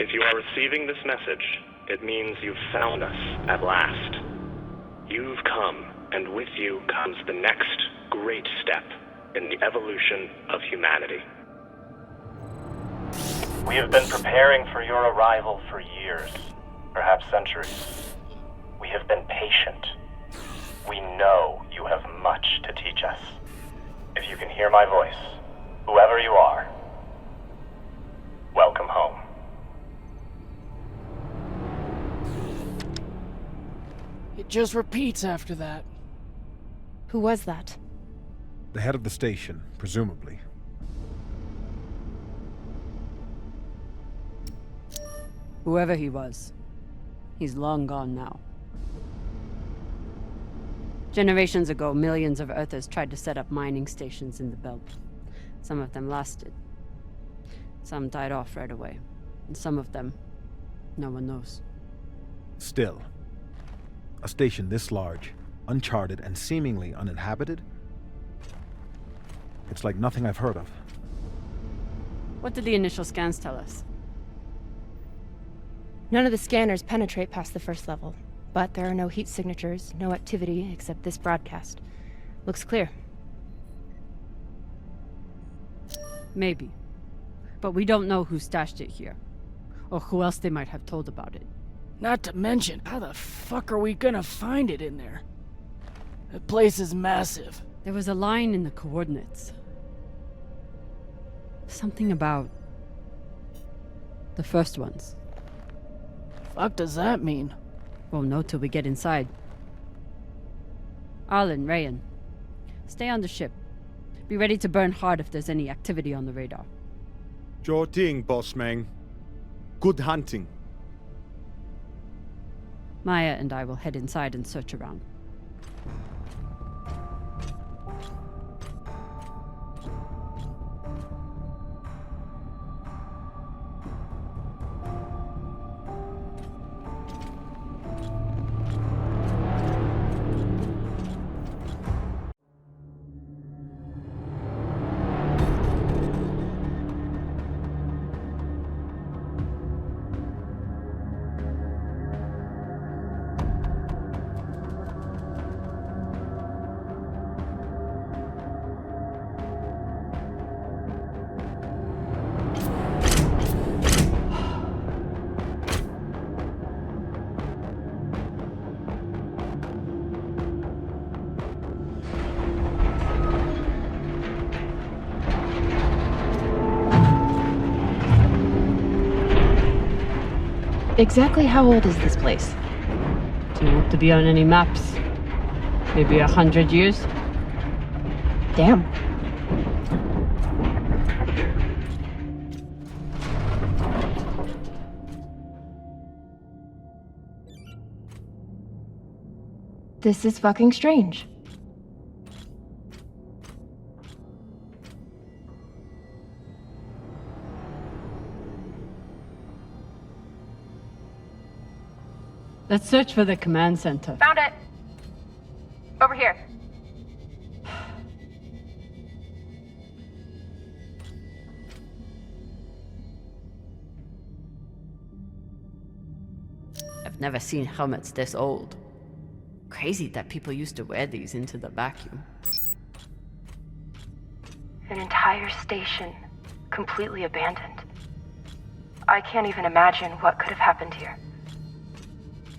If you are receiving this message, it means you've found us at last. You've come, and with you comes the next great step in the evolution of humanity. We have been preparing for your arrival for years, perhaps centuries. We have been patient. We know you have much to teach us. If you can hear my voice, whoever you are, welcome home. It just repeats after that. Who was that? The head of the station, presumably. Whoever he was, he's long gone now. Generations ago, millions of Earthers tried to set up mining stations in the belt. Some of them lasted. Some died off right away. And some of them, no one knows. Still, a station this large, uncharted, and seemingly uninhabited? It's like nothing I've heard of. What did the initial scans tell us? None of the scanners penetrate past the first level, but there are no heat signatures, no activity except this broadcast. Looks clear. Maybe. But we don't know who stashed it here, or who else they might have told about it. Not to mention, how the fuck are we gonna find it in there? The place is massive. There was a line in the coordinates. Something about the first ones. Fuck does that mean? Won't know till we get inside. Arlen, Rayan, stay on the ship. Be ready to burn hard if there's any activity on the radar. Sure thing, boss man. Good hunting. Maya and I will head inside and search around. Exactly how old is this place? Too old to be on any maps. Maybe 100 years? Damn. This is fucking strange. Let's search for the command center. Found it! Over here. I've never seen helmets this old. Crazy that people used to wear these into the vacuum. An entire station, completely abandoned. I can't even imagine what could have happened here.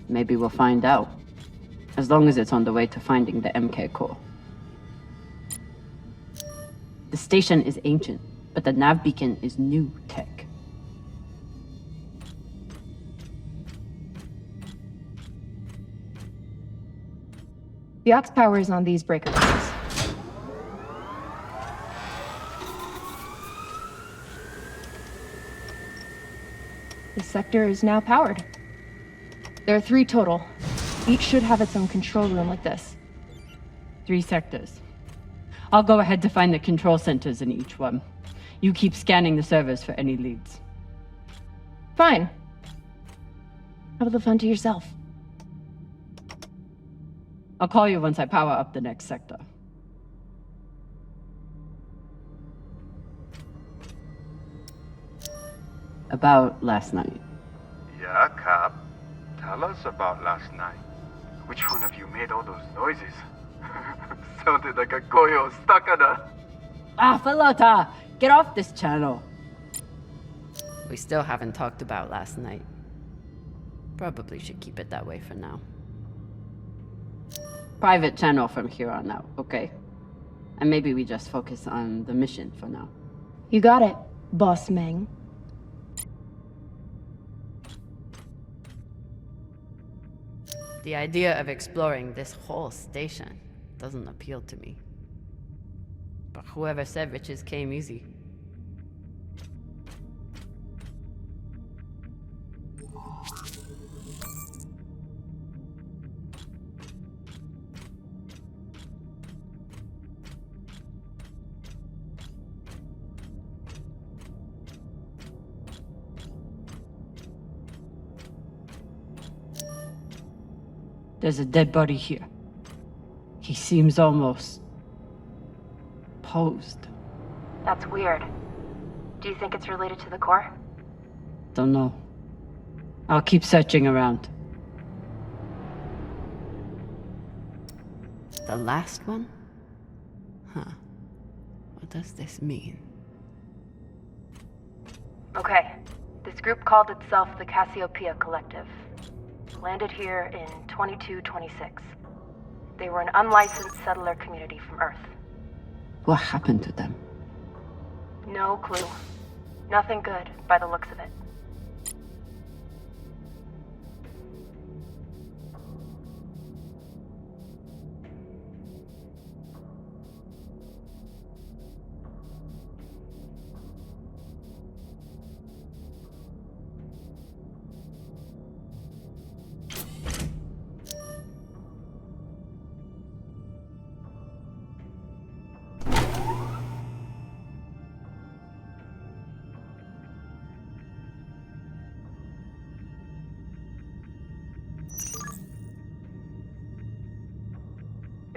Maybe we'll find out. As long as it's on the way to finding the MK core. The station is ancient, but the nav beacon is new tech. The aux power is on these breaker boxes. This sector is now powered. There are 3 total. Each should have its own control room like this. 3 sectors. I'll go ahead to find the control centers in each one. You keep scanning the servers for any leads. Fine. Have the fun to yourself. I'll call you once I power up the next sector. About last night. tell us about last night? Which one of you made all those noises? Sounded like a koyo stuck on a... Ah, Falota! Get off this channel! We still haven't talked about last night. Probably should keep it that way for now. Private channel from here on out, okay? And maybe we just focus on the mission for now. You got it, Boss Meng. The idea of exploring this whole station doesn't appeal to me. But whoever said riches came easy. There's a dead body here. He seems almost... posed. That's weird. Do you think it's related to the core? Don't know. I'll keep searching around. The last one? Huh. What does this mean? Okay. This group called itself the Cassiopeia Collective. Landed here in 2226. They were an unlicensed settler community from Earth. What happened to them? No clue. Nothing good, by the looks of it.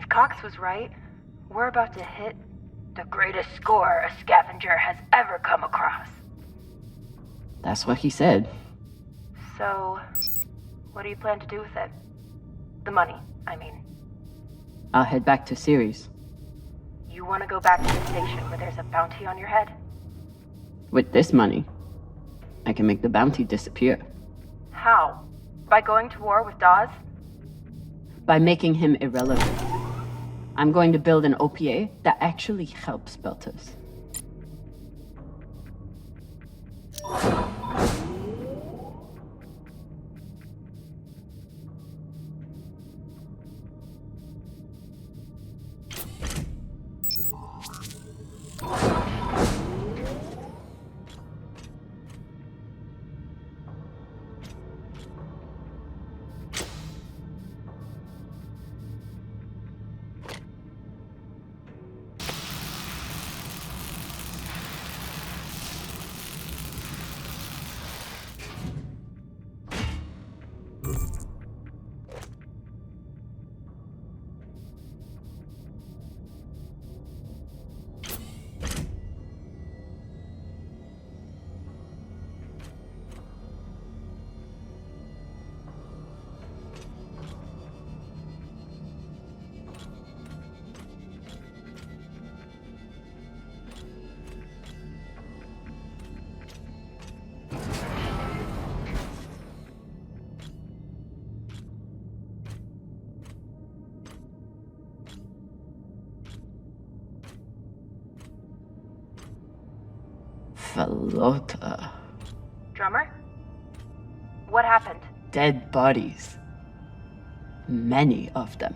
Cox was right. We're about to hit the greatest score a scavenger has ever come across. That's what he said. So, what do you plan to do with it? The money, I mean. I'll head back to Ceres. You want to go back to the station where there's a bounty on your head? With this money, I can make the bounty disappear. How? By going to war with Dawes? By making him irrelevant. I'm going to build an OPA that actually helps Belters. Falota. Drummer? What happened? Dead bodies. Many of them.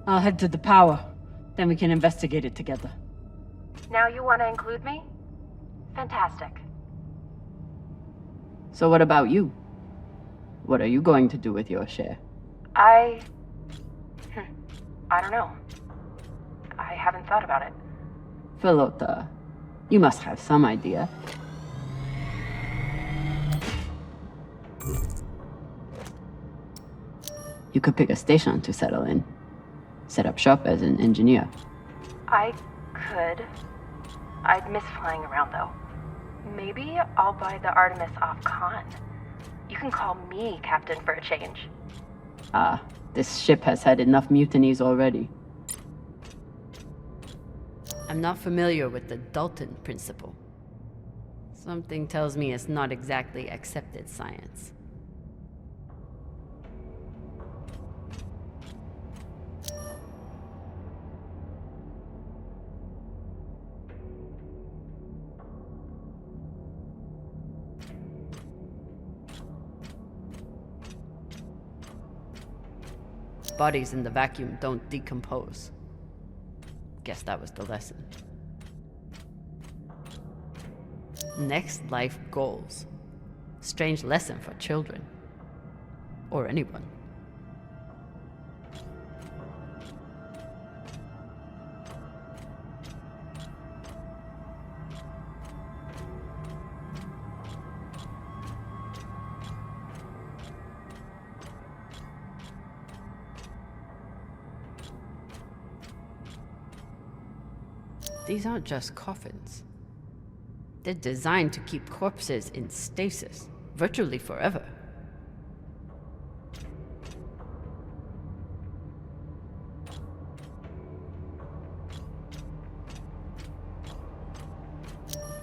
I'll head to the power. Then we can investigate it together. Now you want to include me? Fantastic. So what about you? What are you going to do with your share? I don't know. I haven't thought about it. Falota, you must have some idea. You could pick a station to settle in. Set up shop as an engineer. I could. I'd miss flying around, though. Maybe I'll buy the Artemis off Khan. You can call me Captain for a change. Ah, this ship has had enough mutinies already. I'm not familiar with the Dalton principle. Something tells me it's not exactly accepted science. Bodies in the vacuum don't decompose. Guess that was the lesson. Next life goals. Strange lesson for children. Or anyone. These aren't just coffins. They're designed to keep corpses in stasis, virtually forever.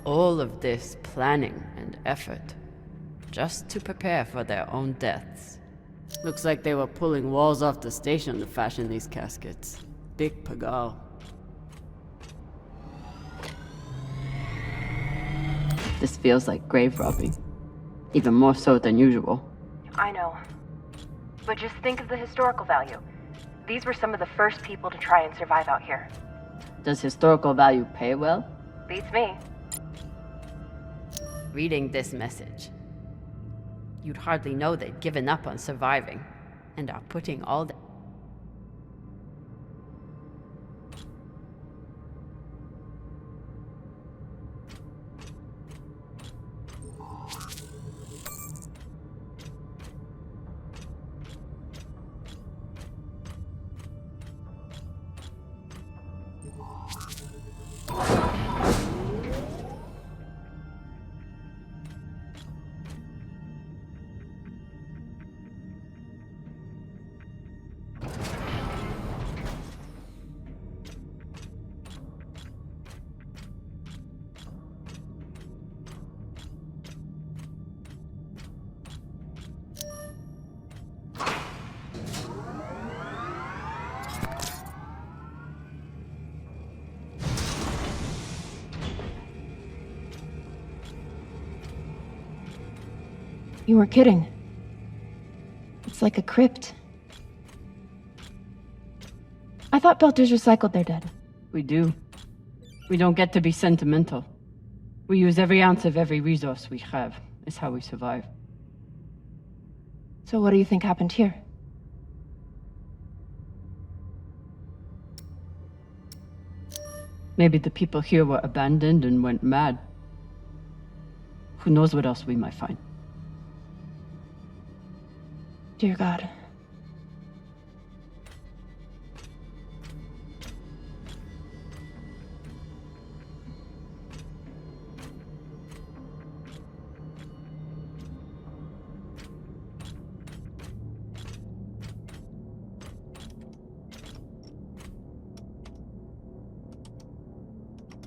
All of this planning and effort, just to prepare for their own deaths. Looks like they were pulling walls off the station to fashion these caskets. Big pagal. This feels like grave robbing. Even more so than usual. I know. But just think of the historical value. These were some of the first people to try and survive out here. Does historical value pay well? Beats me. Reading this message, you'd hardly know they'd given up on surviving and are putting all the... You weren't kidding. It's like a crypt. I thought Belters recycled their dead. We do. We don't get to be sentimental. We use every ounce of every resource we have. It's how we survive. So what do you think happened here? Maybe the people here were abandoned and went mad. Who knows what else we might find? Dear God.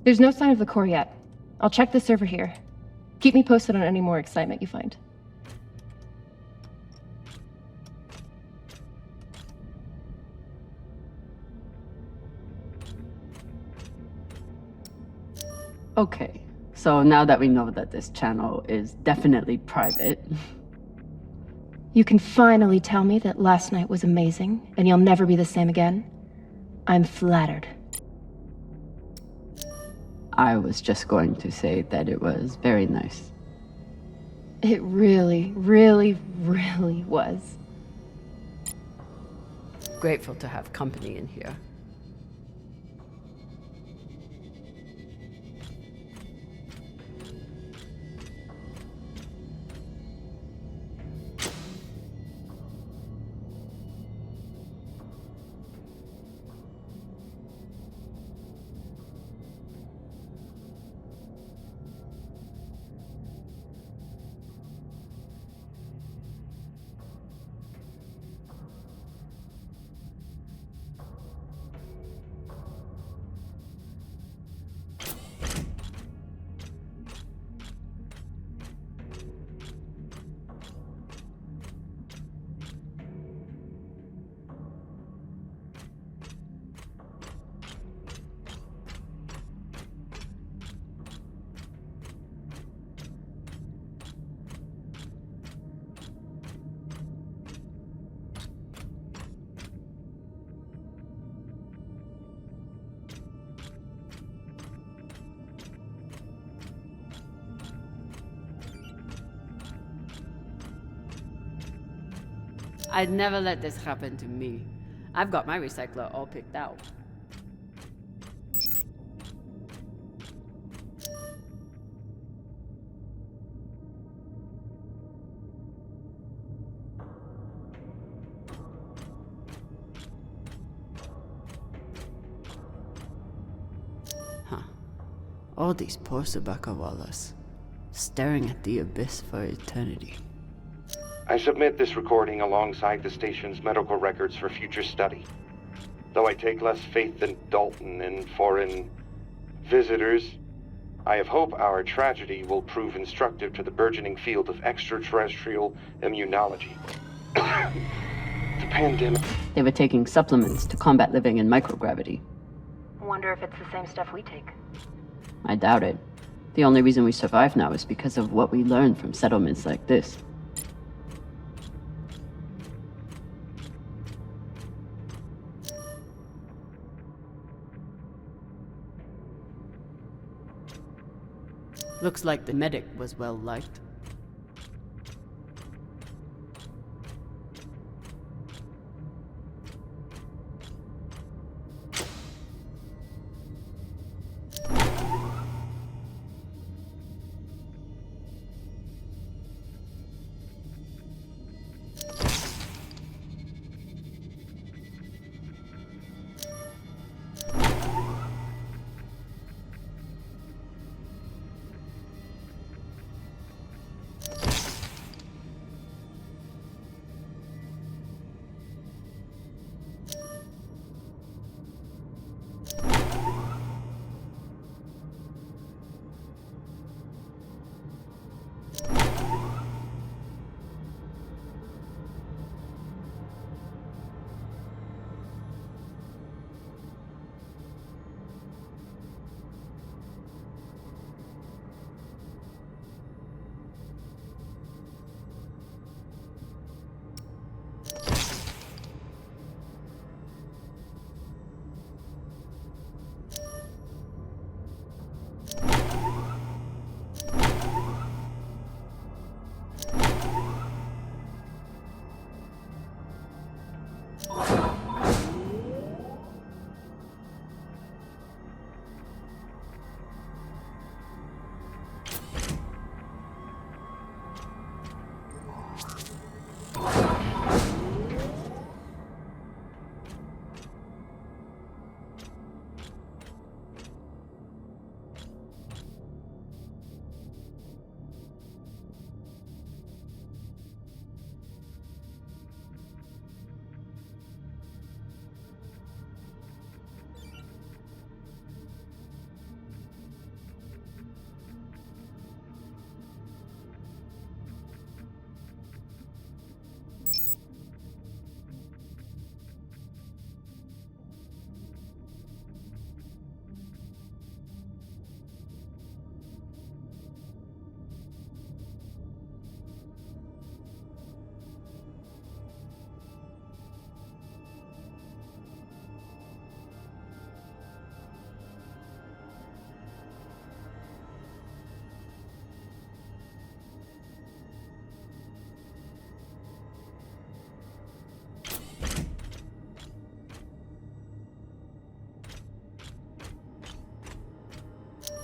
There's no sign of the core yet. I'll check the server here. Keep me posted on any more excitement you find. Okay, so now that we know that this channel is definitely private... You can finally tell me that last night was amazing, and you'll never be the same again? I'm flattered. I was just going to say that it was very nice. It really, really, really was. Grateful to have company in here. I'd never let this happen to me. I've got my recycler all picked out. Huh. All these poor Sabakawalas, staring at the abyss for eternity. I submit this recording alongside the station's medical records for future study. Though I take less faith than Dalton in foreign visitors, I have hope our tragedy will prove instructive to the burgeoning field of extraterrestrial immunology. The pandemic... They were taking supplements to combat living in microgravity. Wonder if it's the same stuff we take. I doubt it. The only reason we survive now is because of what we learned from settlements like this. Looks like the medic was well liked.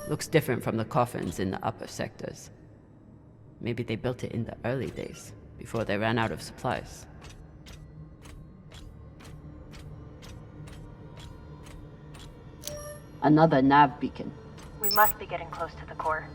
Looks different from the coffins in the upper sectors. Maybe they built it in the early days, before they ran out of supplies. Another nav beacon. We must be getting close to the core.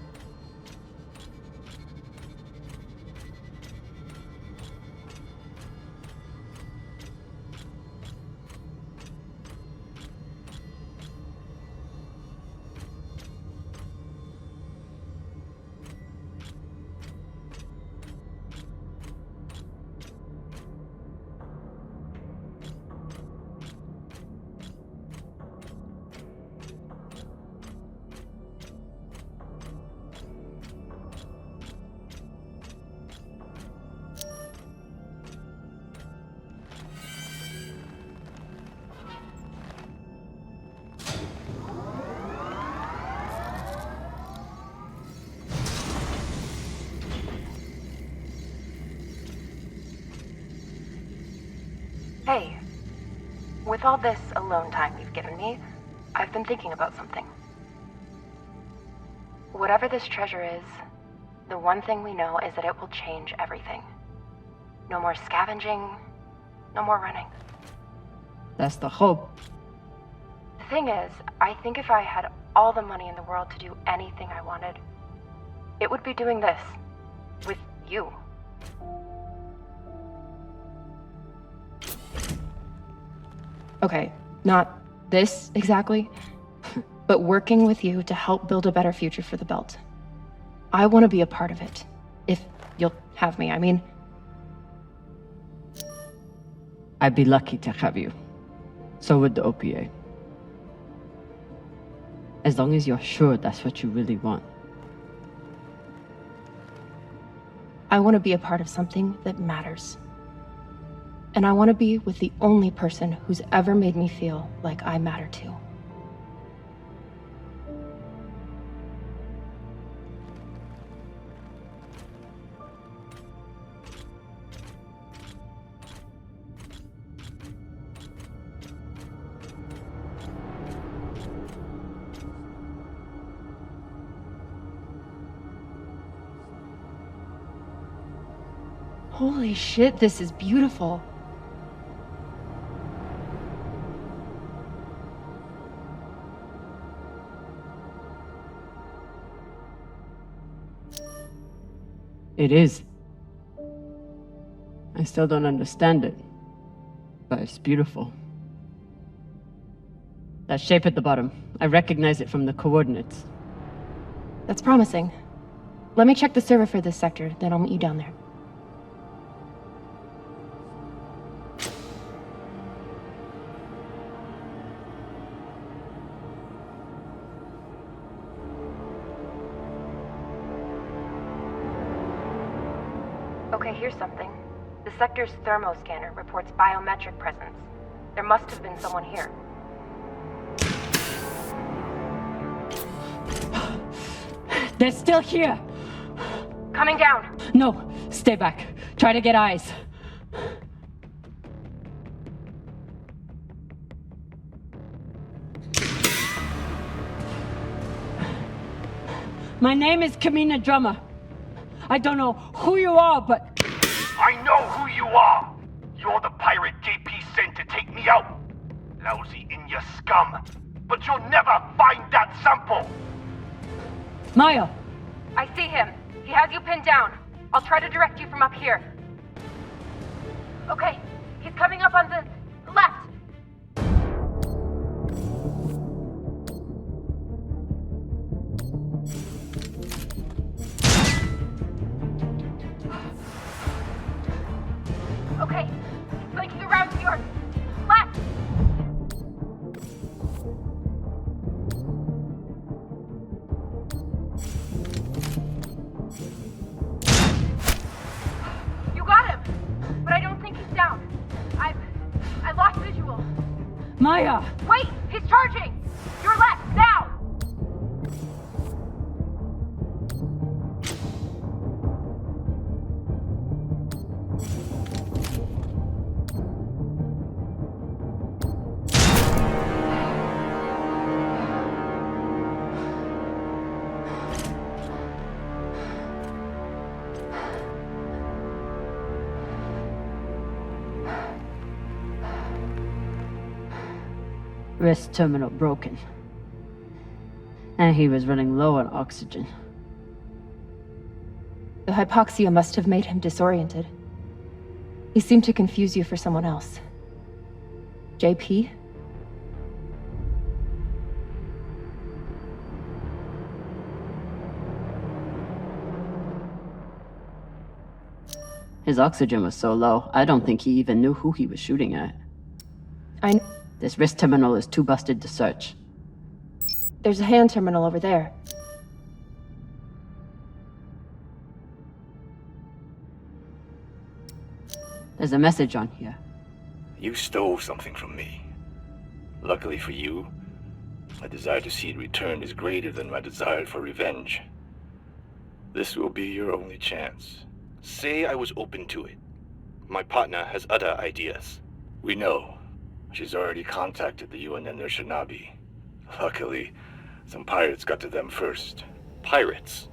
With all this alone time you've given me, I've been thinking about something. Whatever this treasure is, the one thing we know is that it will change everything. No more scavenging, no more running. That's the hope. The thing is, I think if I had all the money in the world to do anything I wanted, it would be doing this. With you. Okay, not this exactly, but working with you to help build a better future for the Belt. I want to be a part of it. If you'll have me, I mean. I'd be lucky to have you. So would the OPA. As long as you're sure that's what you really want. I want to be a part of something that matters. And I want to be with the only person who's ever made me feel like I matter too. Holy shit, this is beautiful. It is. I still don't understand it, but it's beautiful. That shape at the bottom, I recognize it from the coordinates. That's promising. Let me check the server for this sector, then I'll meet you down there. Okay, here's something. The sector's thermoscanner reports biometric presence. There must have been someone here. They're still here! Coming down! No, stay back. Try to get eyes. My name is Kamina Drummer. I don't know who you are, but... I know who you are! You're the pirate JP sent to take me out! Lousy in your scum! But you'll never find that sample! Maya! I see him. He has you pinned down. I'll try to direct you from up here. Okay, he's coming up on the left. Okay, he's flanking around to your left. You got him, but I don't think he's down. I lost visual. Maya! Wait, he's charging. Your left, now. Wrist terminal broken. And he was running low on oxygen. The hypoxia must have made him disoriented. He seemed to confuse you for someone else. JP? His oxygen was so low, I don't think he even knew who he was shooting at. This wrist terminal is too busted to search. There's a hand terminal over there. There's a message on here. You stole something from me. Luckily for you, my desire to see it returned is greater than my desire for revenge. This will be your only chance. Say I was open to it. My partner has other ideas. We know. She's already contacted the UN and Shinabi. Luckily, some pirates got to them first. Pirates?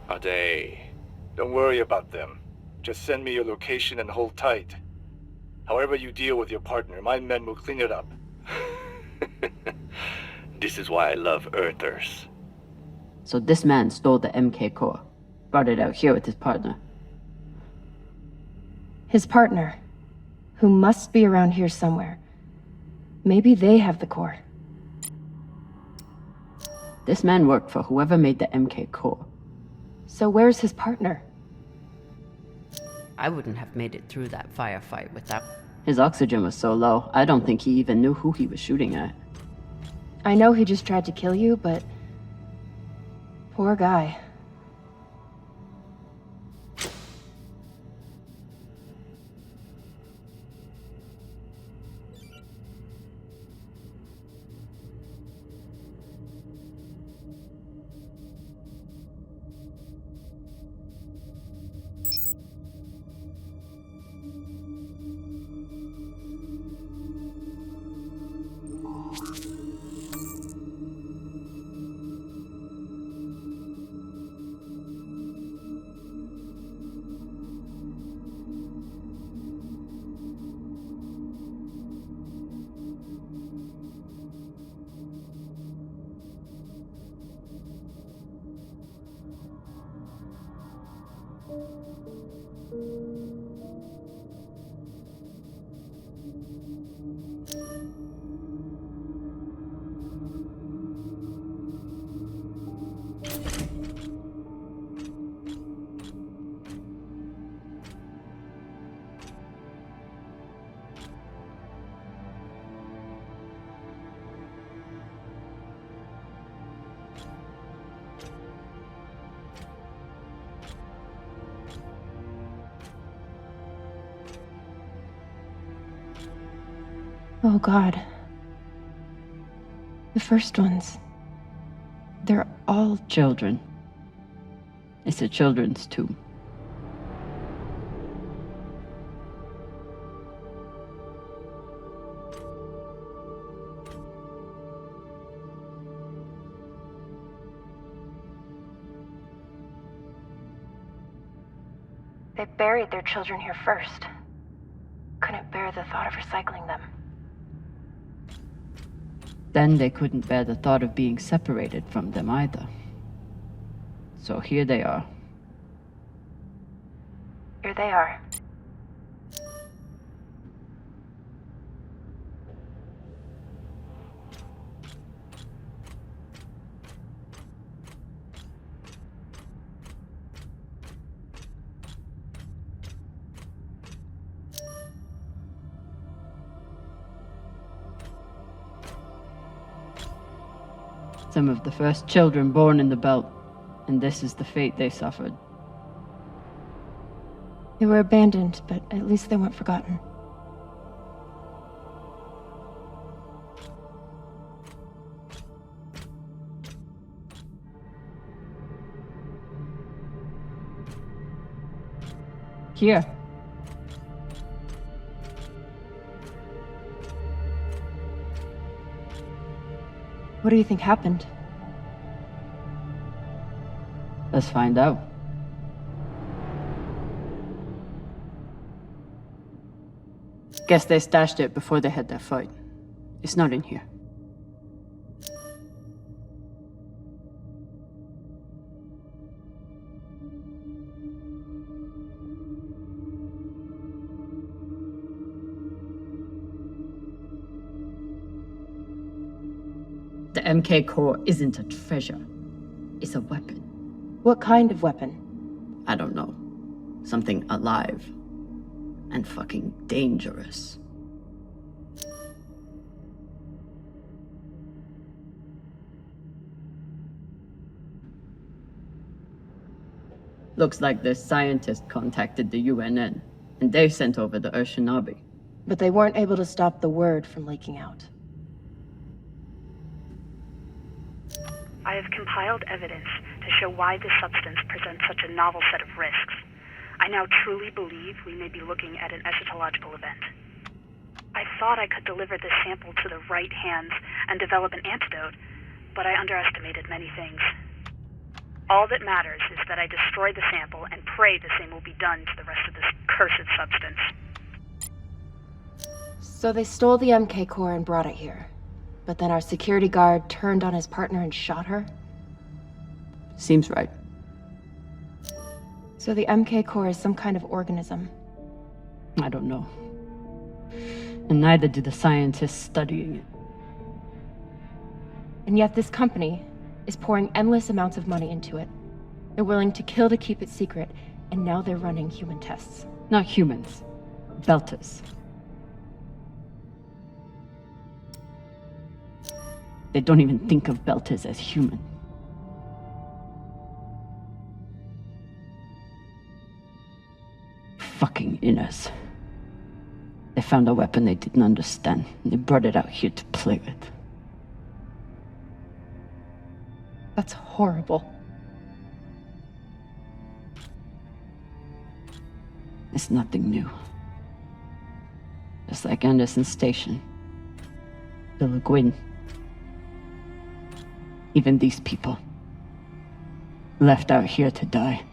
Are they... Don't worry about them. Just send me your location and hold tight. However you deal with your partner, my men will clean it up. This is why I love Earthers. So this man stole the MK core, brought it out here with his partner. His partner, who must be around here somewhere. Maybe they have the core. This man worked for whoever made the MK core. So where's his partner? I wouldn't have made it through that firefight without... His oxygen was so low, I don't think he even knew who he was shooting at. I know he just tried to kill you, but... Poor guy. Oh God. The first ones. They're all Children. It's a children's tomb. They buried their children here first. Couldn't bear the thought of recycling them. Then they couldn't bear the thought of being separated from them either. So here they are. Here they are. Some of the first children born in the belt, and this is the fate they suffered. They were abandoned, but at least they weren't forgotten. Here. What do you think happened? Let's find out. Guess they stashed it before they had their fight. It's not in here. The MK core isn't a treasure. It's a weapon. What kind of weapon? I don't know. Something alive. And fucking dangerous. Looks like this scientist contacted the UNN, and they sent over the Shinabi. But they weren't able to stop the word from leaking out. I have compiled evidence to show why this substance presents such a novel set of risks. I now truly believe we may be looking at an eschatological event. I thought I could deliver this sample to the right hands and develop an antidote, but I underestimated many things. All that matters is that I destroy the sample and pray the same will be done to the rest of this cursed substance. So they stole the MK core and brought it here. But then our security guard turned on his partner and shot her? Seems right. So the MK core is some kind of organism. I don't know. And neither do the scientists studying it. And yet this company is pouring endless amounts of money into it. They're willing to kill to keep it secret, and now they're running human tests. Not humans. Belters. They don't even think of Belters as human. Fucking inners. They found a weapon they didn't understand, and they brought it out here to play with. That's horrible. It's nothing new. Just like Anderson Station. The Le Guin. Even these people. Left out here to die.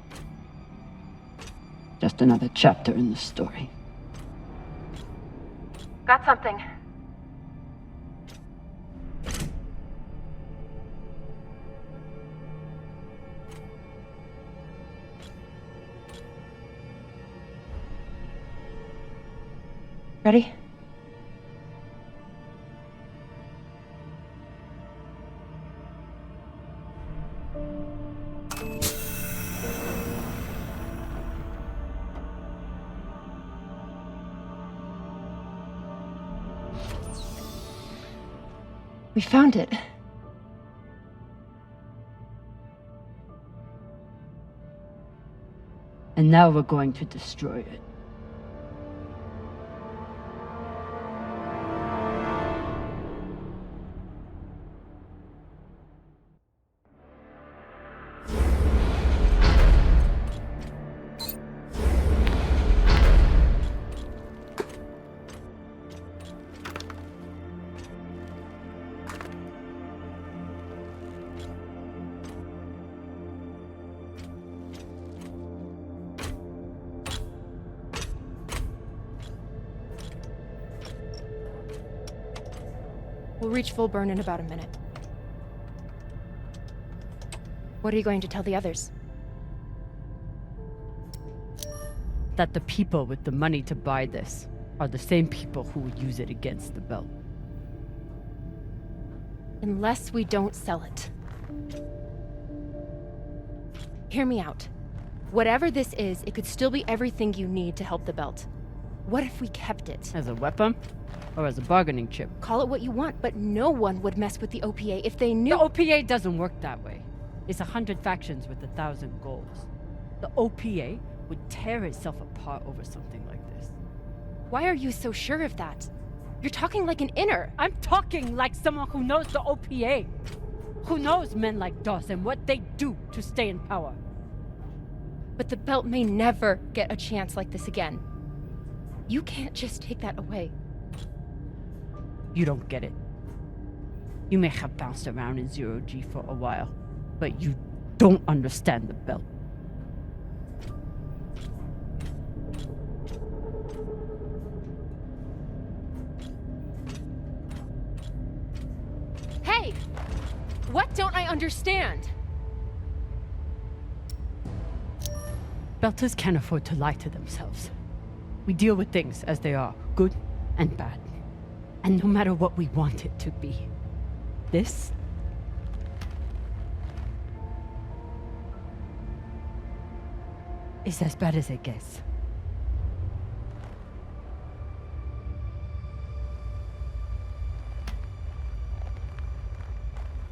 Just another chapter in the story. Got something. Ready? We found it. And now we're going to destroy it. We'll reach full burn in about a minute. What are you going to tell the others? That the people with the money to buy this are the same people who would use it against the Belt. Unless we don't sell it. Hear me out. Whatever this is, it could still be everything you need to help the Belt. What if we kept it? As a weapon? Or as a bargaining chip? Call it what you want, but no one would mess with the OPA if they knew— The OPA doesn't work that way. It's 100 factions with 1,000 goals. The OPA would tear itself apart over something like this. Why are you so sure of that? You're talking like an inner. I'm talking like someone who knows the OPA. Who knows men like Doss and what they do to stay in power. But the Belt may never get a chance like this again. You can't just take that away. You don't get it. You may have bounced around in zero-G for a while, but you don't understand the Belt. Hey! What don't I understand? Belters can't afford to lie to themselves. We deal with things as they are, good and bad. And no matter what we want it to be, this is as bad as it gets.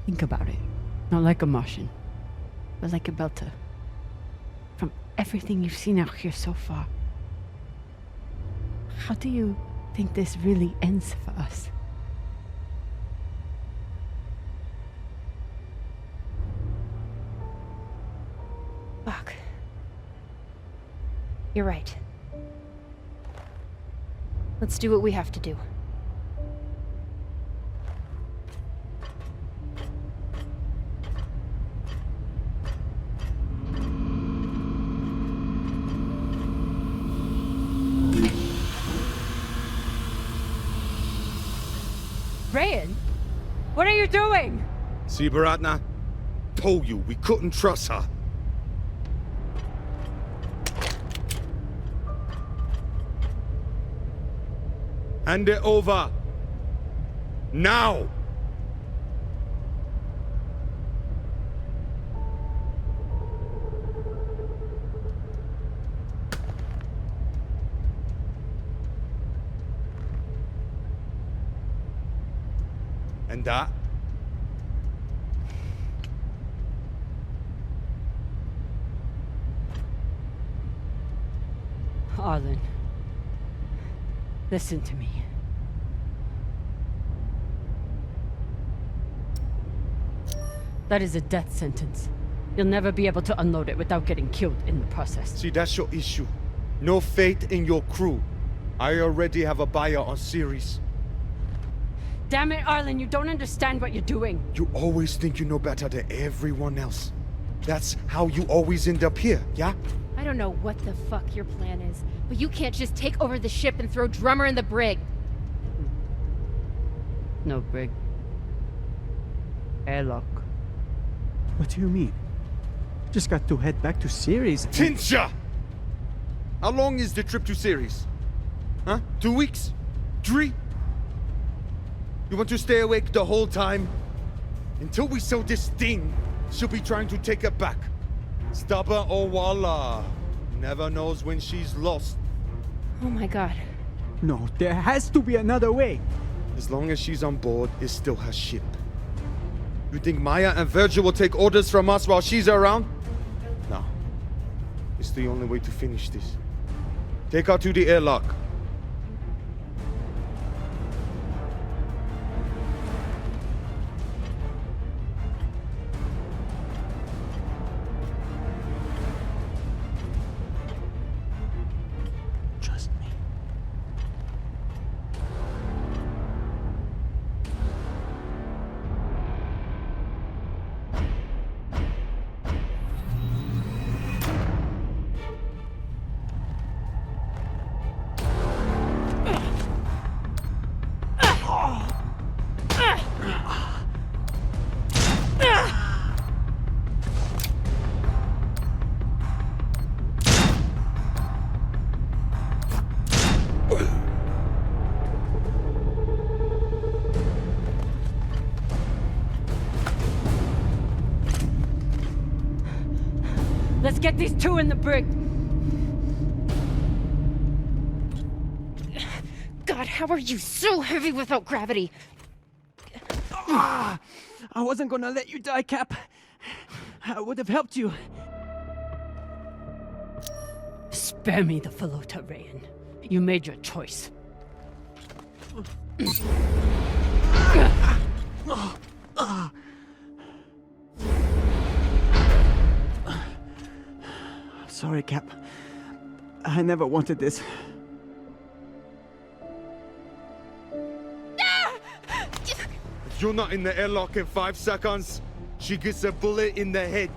Think about it. Not like a Martian, but like a Belter. From everything you've seen out here so far, how do you think this really ends for us? Fuck. You're right. Let's do what we have to do. Rayan? What are you doing? See, Baratna? Told you, we couldn't trust her. Hand it over. Now! And that? Arlen, listen to me. That is a death sentence. You'll never be able to unload it without getting killed in the process. See, that's your issue. No faith in your crew. I already have a buyer on series. Damn it, Arlen, you don't understand what you're doing. You always think you know better than everyone else. That's how you always end up here, yeah? I don't know what the fuck your plan is, but you can't just take over the ship and throw Drummer in the brig. No brig. Airlock. What do you mean? Just got to head back to Ceres. Tinsha! How long is the trip to Ceres? Huh? 2 weeks? 3? You want to stay awake the whole time? Until we sell this thing, she'll be trying to take it back. Stubborn or Walla. Never knows when she's lost. Oh my god. No, there has to be another way. As long as she's on board, it's still her ship. You think Maya and Virgil will take orders from us while she's around? No. It's the only way to finish this. Take her to the airlock. Trust me. Let's get these two in the brig. God, how are you so heavy without gravity? I wasn't gonna let you die, Cap. I would have helped you. Spare me the Falota, Rayan. You made your choice. Sorry, Cap. I never wanted this. If you're not in the airlock in 5 seconds, she gets a bullet in the head.